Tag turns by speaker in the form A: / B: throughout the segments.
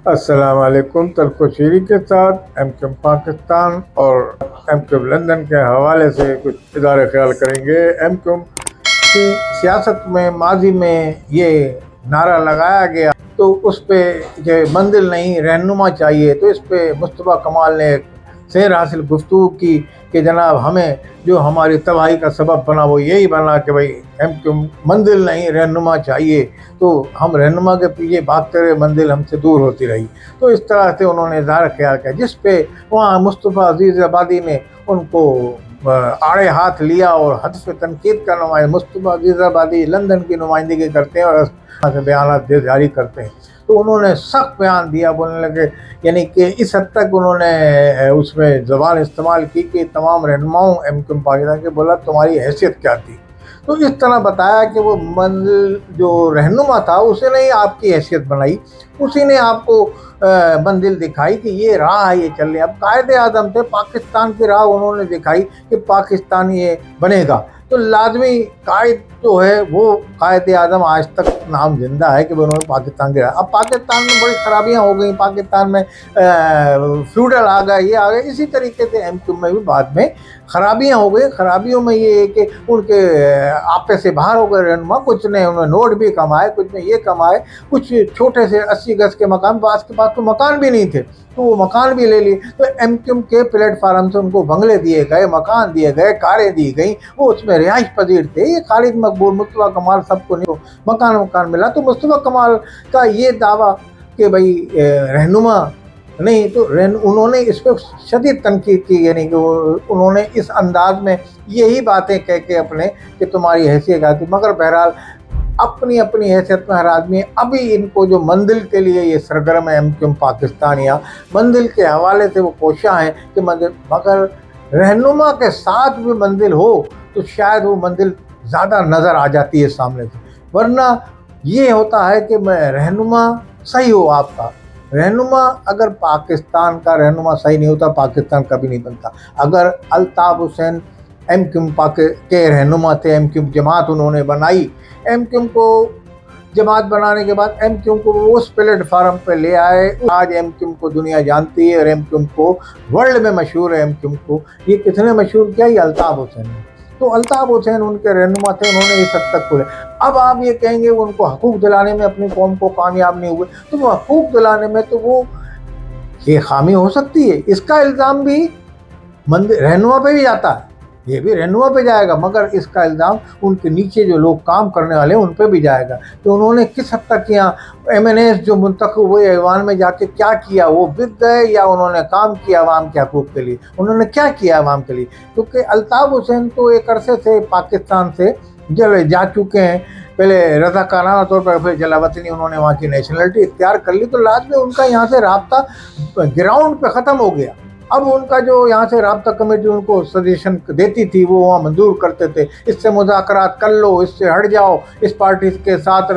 A: السلام علیکم. تلخ و شیری کے ساتھ ایم کیو پاکستان اور ایم کیو لندن کے حوالے سے کچھ ادارے خیال کریں گے. ایم کیو کی سیاست میں ماضی میں یہ نعرہ لگایا گیا تو اس پہ کہ منزل نہیں رہنما چاہیے، تو اس پہ مصطفیٰ کمال نے ایک سیر حاصل گفتگو کی کہ جناب ہمیں جو ہماری تباہی کا سبب بنا وہ یہی بنا کہ بھائی ایم کیو منزل نہیں رہنما چاہیے، تو ہم رہنما کے پیچھے بھاگتے رہے، منزل ہم سے دور ہوتی رہی. تو اس طرح سے انہوں نے اظہار خیال کیا، جس پہ وہاں مصطفیٰ عزیز آبادی نے ان کو آڑے ہاتھ لیا اور حذف تنقید کا مصطفیٰ عزیز آبادی لندن کی نمائندگی کرتے ہیں اور سے بیانات جاری کرتے ہیں. تو انہوں نے سخت بیان دیا، بولنے لگے یعنی کہ اس حد تک انہوں نے اس میں زبان استعمال کی کہ تمام رہنماؤں ایم کیو پاکستان کے بولا تمہاری حیثیت کیا تھی. تو اس طرح بتایا کہ وہ منزل جو رہنما تھا اسے نے آپ کی حیثیت بنائی، اسی نے آپ کو منزل دکھائی کہ یہ راہ ہے، یہ چل رہے. اب قائد اعظم تھے، پاکستان کی راہ انہوں نے دکھائی کہ پاکستان یہ بنے گا. تو لازمی قائد جو ہے وہ قائد اعظم آج تک نام زندہ ہے کہ انہوں نے پاکستان کی راہ. اب پاکستان میں بڑی خرابیاں ہو گئیں، پاکستان میں فیوڈل آ گئے، یہ آ گئے. اسی طریقے سے ایم کیو میں بھی بعد میں خرابیاں ہو گئی. خرابیوں میں یہ ہے کہ ان کے آپے سے باہر ہو گئے رہنما. کچھ نے انہوں نے نوٹ بھی کمائے، کچھ نے یہ کمائے، کچھ چھوٹے سے 80 گز کے مکان، بعض کے پاس تو مکان بھی نہیں تھے تو وہ مکان بھی لے لیے. تو ایم کیو کے پلیٹ فارم سے ان کو بنگلے دیے گئے، مکان دیے گئے، کاریں دی گئیں، وہ اس میں رہائش پذیر تھے. یہ خالد مقبول، مصطفیٰ کمال سب کو نہیں مکان ملا. تو مصطفیٰ کمال کا یہ دعویٰ کہ بھائی رہنما نہیں، تو انہوں نے اس پہ شدید تنقید کی، یعنی کہ انہوں نے اس انداز میں یہی باتیں کہہ کے اپنے کہ تمہاری حیثیت کیا تھی. مگر بہرحال اپنی اپنی حیثیت میں ہر آدمی ابھی ان کو جو منزل کے لیے یہ سرگرم ہے ایم کیو پاکستان، یا منزل کے حوالے سے وہ کوشاں ہیں کہ منزل، مگر رہنما کے ساتھ بھی منزل ہو تو شاید وہ منزل زیادہ نظر آ جاتی ہے سامنے سے. ورنہ یہ ہوتا ہے کہ میں رہنما صحیح ہو، آپ کا رہنما اگر پاکستان کا رہنما صحیح نہیں ہوتا پاکستان کبھی نہیں بنتا. اگر الطاف حسین ایم کیو کے رہنما تھے، ایم کیو جماعت انہوں نے بنائی، ایم کیو کو جماعت بنانے کے بعد ایم کیو کو وہ اس پلیٹ فارم پہ لے آئے. آج ایم کیو کو دنیا جانتی ہے اور ایم کیو کو ورلڈ میں مشہور ہے. ایم کیو کو یہ کس نے مشہور کیا؟ یہ الطاف حسین نے. تو الطاف حسین ان کے رہنما تھے، انہوں نے اس حد تک کھولے. اب آپ یہ کہیں گے وہ ان کو حقوق دلانے میں اپنی قوم کو کامیاب نہیں ہوئے، تو وہ حقوق دلانے میں تو وہ یہ خامی ہو سکتی ہے. اس کا الزام بھی رہنما پہ بھی جاتا ہے، یہ بھی رہنما پہ جائے گا، مگر اس کا الزام ان کے نیچے جو لوگ کام کرنے والے ہیں ان پہ بھی جائے گا کہ انہوں نے کس حد تک کیا. ایم این ایس جو منتخب ہوئے ایوان میں جا کے کیا کیا، وہ بک گئے یا انہوں نے کام کیا عوام کے حقوق کے لیے، انہوں نے کیا کیا عوام کے لیے. کیونکہ الطاف حسین تو ایک عرصے سے پاکستان سے جا چکے ہیں، پہلے رضاکارانہ طور پر، پھر جلا وطنی انہوں نے وہاں کی نیشنلٹی اختیار کر لی. تو لازمی ان کا یہاں سے رابطہ گراؤنڈ پہ ختم ہو گیا. اب ان کا جو یہاں سے رابطہ کمیٹی ان کو سجیشن دیتی تھی وہ وہاں منظور کرتے تھے، اس سے مذاکرات کر لو، اس سے ہٹ جاؤ، اس پارٹی کے ساتھ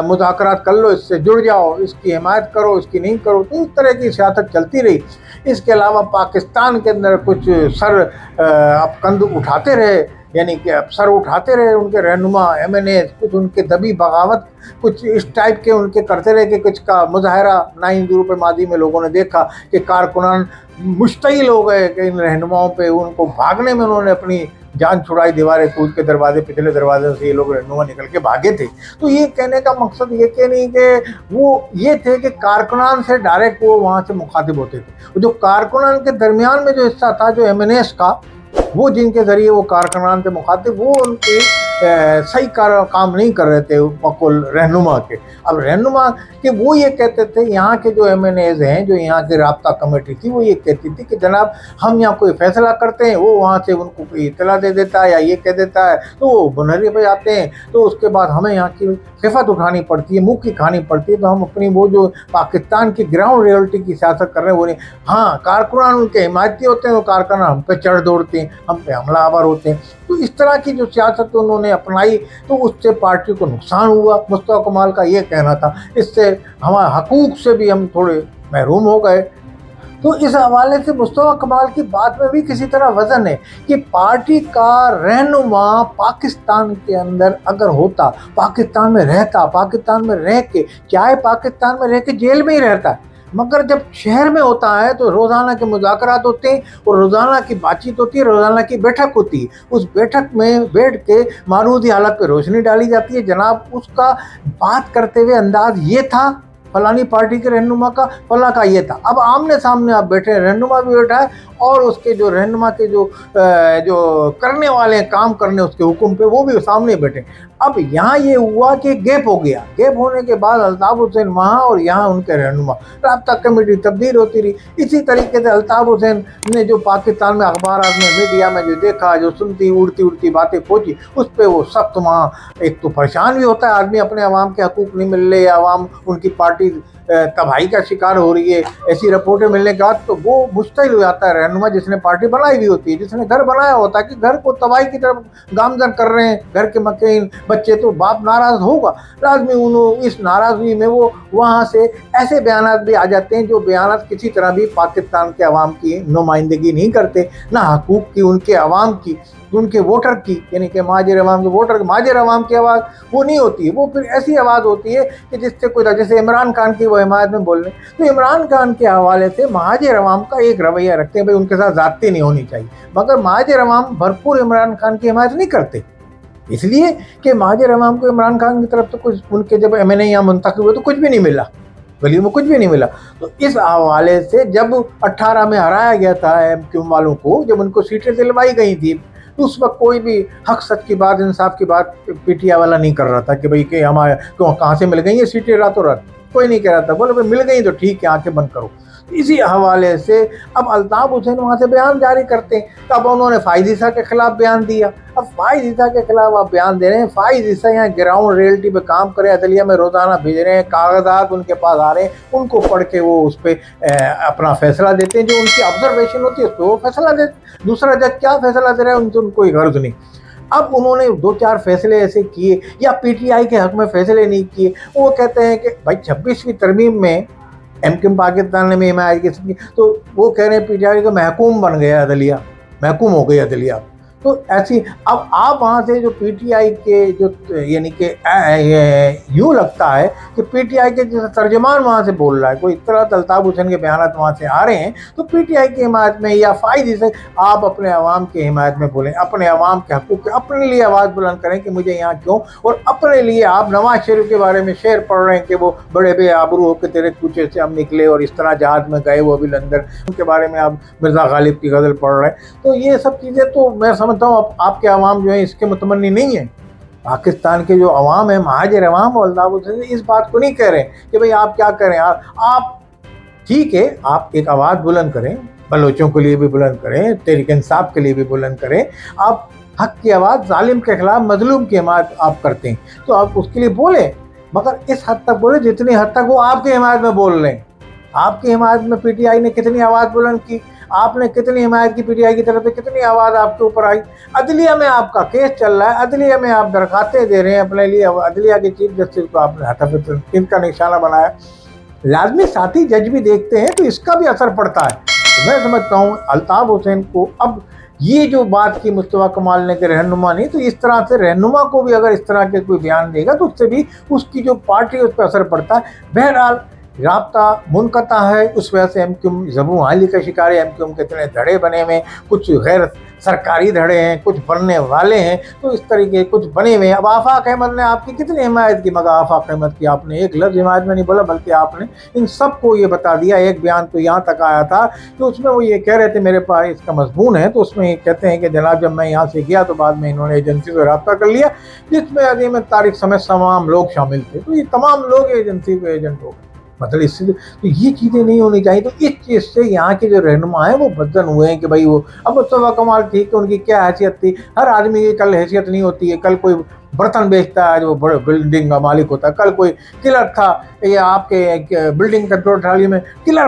A: مذاکرات کر لو، اس سے جڑ جاؤ، اس کی حمایت کرو، اس کی نہیں کرو. تو اس طرح کی سیاست چلتی رہی. اس کے علاوہ پاکستان کے اندر کچھ سر اب کند اٹھاتے رہے، یعنی کہ سر اٹھاتے رہے ان کے رہنما ایم این اے، کچھ ان کے دبی بغاوت کچھ اس ٹائپ کے ان کے کرتے رہے کہ کچھ کا مظاہرہ 9 روپے ماضی میں لوگوں نے دیکھا کہ کارکنان مشتعل ہو گئے کہ ان رہنماؤں پہ، ان کو بھاگنے میں انہوں نے اپنی جان چھڑائی، دیواریں کود کے دروازے پچھلے دروازے سے یہ لوگ رہنما نکل کے بھاگے تھے. تو یہ کہنے کا مقصد یہ کہ نہیں کہ وہ یہ تھے کہ کارکنان سے ڈائریکٹ وہ وہاں سے مخاطب ہوتے تھے. جو کارکنان کے درمیان میں جو حصہ تھا جو ایم این ایس کا، وہ جن کے ذریعے وہ کارکنان سے مخاطب، وہ ان کے صحیح کام نہیں کر رہے تھے بقول رہنما کے. اب رہنما کہ وہ یہ کہتے تھے، یہاں کے جو ایم این ایز ہیں، جو یہاں کی رابطہ کمیٹی تھی، وہ یہ کہتی تھی کہ جناب ہم یہاں کوئی فیصلہ کرتے ہیں، وہ وہاں سے ان کو کوئی اطلاع دے دیتا ہے یا یہ کہہ دیتا ہے، تو وہ بنہری پہ جاتے ہیں. تو اس کے بعد ہمیں یہاں کی خفت اٹھانی پڑتی ہے، منہ کی کھانی پڑتی ہے. تو ہم اپنی وہ جو پاکستان کی گراؤنڈ ریئلٹی کی سیاست کر رہے ہیں وہ نہیں. ہاں کارکنان ان کے حمایتی ہوتے ہیں، وہ کارکنان ہم پہ چڑھ دوڑتے ہیں، ہم پہ حملہ آور ہوتے ہیں. تو اس طرح کی جو سیاست انہوں نے اپنائی تو اس سے پارٹی کو نقصان ہوا. مصطفیٰ کمال کا یہ کہنا تھا اس سے ہمارے حقوق سے بھی ہم تھوڑے محروم ہو گئے. تو اس حوالے سے مصطفیٰ کمال کی بات میں بھی کسی طرح وزن ہے کہ پارٹی کا رہنما پاکستان کے اندر اگر ہوتا، پاکستان میں رہتا، پاکستان میں رہ کے، چاہے پاکستان میں رہ کے جیل میں ہی رہتا ہے، مگر جب شہر میں ہوتا ہے تو روزانہ کے مذاکرات ہوتے ہیں اور روزانہ کی بات چیت ہوتی ہے، روزانہ کی بیٹھک ہوتی ہے، اس بیٹھک میں بیٹھ کے معروضی حالت پہ روشنی ڈالی جاتی ہے۔ جناب اس کا بات کرتے ہوئے انداز یہ تھا فلانی پارٹی کے رہنما کا، فلاں کا یہ تھا۔ اب آمنے سامنے آپ بیٹھے ہیں، رہنما بھی بیٹھا ہے اور اس کے جو رہنما کے جو کرنے والے ہیں کام کرنے اس کے حکم پہ، وہ بھی سامنے بیٹھے۔ اب یہاں یہ ہوا کہ گیپ ہو گیا، گیپ ہونے کے بعد الطاف حسین وہاں اور یہاں ان کے رہنما، رابطہ کمیٹی تبدیل ہوتی رہی۔ اسی طریقے سے الطاف حسین نے جو پاکستان میں اخبارات میں میڈیا میں جو دیکھا، جو سنتی اڑتی باتیں پہنچی، اس پہ وہ سخت وہاں ایک تو پریشان بھی ہوتا ہے آدمی، اپنے عوام کے حقوق نہیں مل رہے، عوام ان کی پارٹی تباہی کا شکار ہو رہی ہے، ایسی رپورٹیں ملنے کے بعد تو وہ مشتعل ہو جاتا ہے رہنما جس نے پارٹی بنائی ہوئی ہوتی ہے، جس نے گھر بنایا ہوتا ہے کہ گھر کو تباہی کی طرف گامزن کر رہے ہیں گھر کے مکین بچے، تو باپ ناراض ہوگا لازمی۔ انہوں اس ناراضگی میں وہ وہاں سے ایسے بیانات بھی آ جاتے ہیں جو بیانات کسی طرح بھی پاکستان کے عوام کی نمائندگی نہیں کرتے، نہ حقوق کی، ان کے عوام کی، ان کے ووٹر کی، یعنی کہ مہاجر عوام کے ووٹر، مہاجر عوام کی آواز وہ نہیں ہوتی ہے، وہ پھر ایسی آواز ہوتی ہے کہ جس سے کوئی، جیسے عمران خان کی وہ حمایت میں بول رہے ہیں، تو عمران خان کے حوالے سے مہاجر عوام کا ایک رویہ رکھتے ہیں بھائی ان کے ساتھ زیادتی نہیں ہونی چاہیے، مگر مہاجر عوام بھرپور عمران خان کی حمایت نہیں کرتے، اس لیے کہ مہاجر عوام کو عمران خان کی طرف سے کچھ، ان کے جب ایم این اے یہاں منتخب ہوئے تو کچھ بھی نہیں ملا، گلیوں میں کچھ بھی نہیں ملا۔ تو اس حوالے سے جب 18 میں ہرایا گیا تھا ایم کیو والوں کو، جب ان کو سیٹیں دلوائی گئی تھی، تو اس وقت کوئی بھی حق سچ کی بات، انصاف کی بات پی ٹی آئی والا نہیں کر رہا تھا کہ بھئی کہ ہمارے کہاں سے مل گئی یہ سیٹیں راتوں رات، کوئی نہیں کہہ رہا تھا، بولے بھئی مل گئی تو ٹھیک ہے آنکھیں بند کرو۔ اسی حوالے سے اب الطاف حسین وہاں سے بیان جاری کرتے ہیں، تو اب انہوں نے فائز عیسیٰ کے خلاف بیان دیا۔ اب فائز عیسیٰ کے خلاف آپ بیان دے رہے ہیں، فائز عیسیٰ یہاں گراؤنڈ ریئلٹی پہ کام کرے، عدلیہ میں روزانہ بھیج رہے ہیں، کاغذات ان کے پاس آ رہے ہیں، ان کو پڑھ کے وہ اس پہ اپنا فیصلہ دیتے ہیں، جو ان کی آبزرویشن ہوتی ہے اس پہ وہ فیصلہ دیتے، دوسرا جج کیا فیصلہ دے رہا ہے ان سے کوئی غرض نہیں۔ اب انہوں نے 2-4 فیصلے ایسے کیے یا پی ٹی آئی کے حق میں فیصلے نہیں کیے، وہ کہتے ہیں کہ بھائی 26ویں ترمیم میں ایم کیو پاکستان نے میں حمایت کی، تو وہ کہہ رہے ہیں پی ٹی آئی کا محکوم بن گیا عدلیہ، محکوم ہو گئی عدلیہ۔ تو ایسی اب آپ وہاں سے جو پی ٹی آئی کے جو، یعنی کہ یوں لگتا ہے کہ پی ٹی آئی کے جو ترجمان وہاں سے بول رہا ہے، کوئی اس طرح الطاف حسین کے بیانات وہاں سے آ رہے ہیں، تو پی ٹی آئی کی حمایت میں یا فائز سے آپ اپنے عوام کی حمایت میں بولیں، اپنے عوام کے حقوق کے اپنے لیے آواز بلند کریں کہ مجھے یہاں کیوں، اور اپنے لیے آپ نواز شریف کے بارے میں شعر پڑھ رہے ہیں کہ وہ بڑے بے آبرو ہو کے تیرے کوچے سے ہم نکلے اور اس طرح جہاز میں گئے وہ بھی لندن، ان کے بارے میں آپ مرزا غالب کی غزل پڑھ رہے ہیں۔ تو یہ سب چیزیں تو میں سمجھتا ہوں آپ کے عوام جو ہیں اس کے متمنی نہیں ہیں، پاکستان کے جو عوام ہیں، مہاجر عوام، اور اللہ حسین اس بات کو نہیں کہہ رہے کہ بھئی آپ کیا کریں، آپ ٹھیک ہے آپ ایک آواز بلند کریں، بلوچوں کے لیے بھی بلند کریں، تحریک انصاف کے لیے بھی بلند کریں، آپ حق کی آواز، ظالم کے خلاف مظلوم کی حمایت آپ کرتے ہیں تو آپ اس کے لیے بولیں، مگر اس حد تک بولیں جتنی حد تک وہ آپ کی حمایت میں بول رہے ہیں۔ آپ کی حمایت میں پی ٹی آئی نے کتنی آواز بلند کی، آپ نے کتنی حمایت کی پی ٹی آئی کی طرف سے، کتنی آواز آپ کے اوپر آئی، عدلیہ میں آپ کا کیس چل رہا ہے، عدلیہ میں آپ درخواستیں دے رہے ہیں اپنے لیے، عدلیہ کے چیف جسٹس کو آپ نے ہدف تنقید کا نشانہ بنایا، لازمی ساتھی جج بھی دیکھتے ہیں تو اس کا بھی اثر پڑتا ہے۔ تو میں سمجھتا ہوں الطاف حسین کو اب یہ جو بات کی مصطفیٰ کمال نے کہ رہنما نہیں، تو اس طرح سے رہنما کو بھی اگر اس طرح کے کوئی بیان دے گا تو اس سے بھی اس کی جو پارٹی اس پہ اثر پڑتا ہے۔ بہرحال رابطہ منقطع ہے، اس وجہ سے ایم کیو زبوں حالی کا شکار ہے، ایم کیو کے اتنے دھڑے بنے ہوئے ہیں، کچھ غیر سرکاری دھڑے ہیں، کچھ بننے والے ہیں، تو اس طریقے کچھ بنے ہوئے ہیں۔ اب آفاق احمد نے آپ کی کتنی حمایت کی، مگر آفاق احمد کی آپ نے ایک لفظ حمایت میں نہیں بولا، بلکہ آپ نے ان سب کو یہ بتا دیا۔ ایک بیان تو یہاں تک آیا تھا کہ اس میں وہ یہ کہہ رہے تھے، میرے پاس اس کا مضمون ہے، تو اس میں یہ کہتے ہیں کہ جناب جب میں یہاں سے گیا تو بعد میں انہوں نے ایجنسی سے رابطہ کر لیا جس میں عظیم تاریخ سمیت تمام لوگ شامل تھے، تو یہ تمام لوگ ایجنسی کے ایجنٹ ہو گئے، مطلب اس سے تو یہ چیزیں نہیں ہونی چاہیے۔ تو اس چیز سے یہاں کے جو رہنما ہیں وہ بدزن ہوئے ہیں کہ بھائی وہ اب مصطفیٰ کمال ٹھیک ہے، ان کی کیا حیثیت تھی، ہر آدمی کی کل حیثیت نہیں ہوتی ہے، کل کوئی برتن بیچتا ہے جو بڑے بلڈنگ کا مالک ہوتا ہے، کل کوئی کلر تھا، یا آپ کے بلڈنگ کنٹرول ٹرالی میں کلر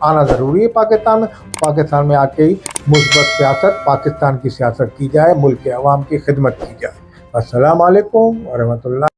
A: آنا ضروری ہے پاکستان میں آ کے ہی مثبت سیاست، پاکستان کی سیاست کی جائے، ملک کے عوام کی خدمت کی جائے۔ السلام علیکم ورحمۃ اللہ۔